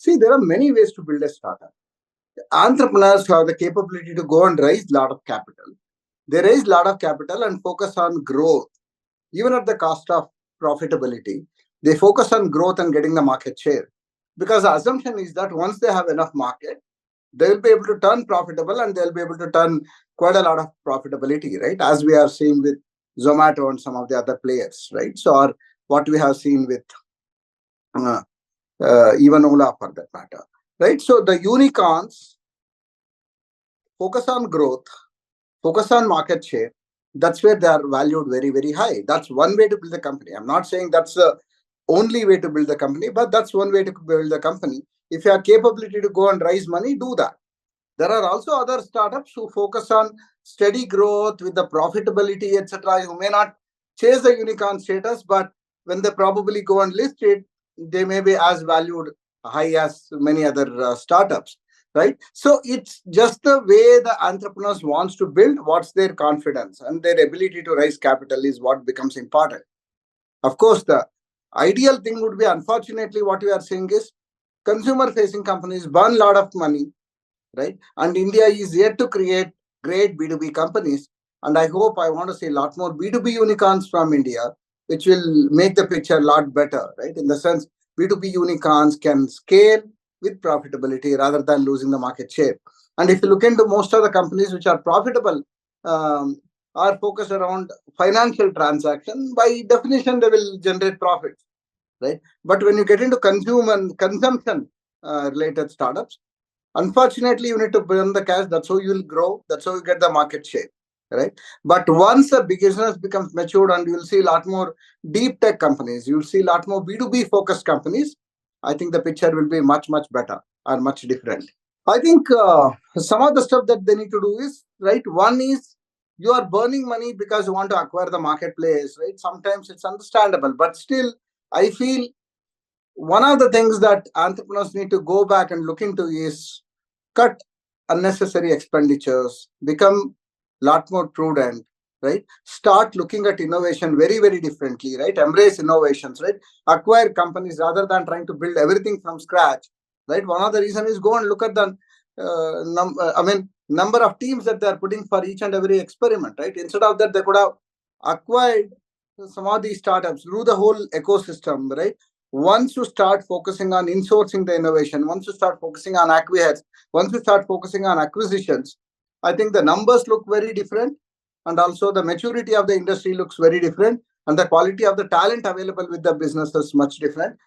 See, there are many ways to build a startup. Entrepreneurs have the capability to go and raise a lot of capital. They raise a lot of capital and focus on growth, even at the cost of profitability. They focus on growth and getting the market share. Because the assumption is that once they have enough market, they will be able to turn profitable and they'll be able to turn quite a lot of profitability, right? As we are seeing with Zomato and some of the other players, right? So, or what we have seen with uh, even Ola for that matter, right? So the unicorns focus on growth, focus on market share. That's where they are valued very, very high. That's one way to build a company. I'm not saying that's the only way to build the company, but that's one way to build the company. If you have capability to go and raise money, do that. There are also other startups who focus on steady growth with the profitability, etc., who may not chase the unicorn status, but when they probably go and list it, they may be as valued high as many other startups, right? So it's just the way the entrepreneurs wants to build, what's their confidence and their ability to raise capital is what becomes important. Of course, the ideal thing would be, unfortunately, what we are saying is consumer-facing companies burn a lot of money, right? And India is yet to create great B2B companies. And I want to see a lot more B2B unicorns from India, which will make the picture a lot better, right? In the sense, B2B unicorns can scale with profitability rather than losing the market share. And if you look into most of the companies which are profitable, are focused around financial transaction, by definition, they will generate profits, right? But when you get into consumption related startups, unfortunately, you need to burn the cash. That's how you will grow. That's how you get the market share, right? But once a business becomes matured and you'll see a lot more deep tech companies, you'll see a lot more B2B focused companies, I think the picture will be much, much better or much different. I think some of the stuff that they need to do is, right, one is you are burning money because you want to acquire the marketplace, right? Sometimes it's understandable, but still, I feel one of the things that entrepreneurs need to go back and look into is cut unnecessary expenditures, become a lot more prudent, right? Start looking at innovation very, very differently, right? Embrace innovations, right? Acquire companies rather than trying to build everything from scratch, right? One of the reasons is go and look at the number of teams that they're putting for each and every experiment, right? Instead of that, they could have acquired some of these startups through the whole ecosystem, right? Once you start focusing on insourcing the innovation, once you start focusing on acquihires, once you start focusing on acquisitions, I think the numbers look very different. And also the maturity of the industry looks very different. And the quality of the talent available with the business is much different.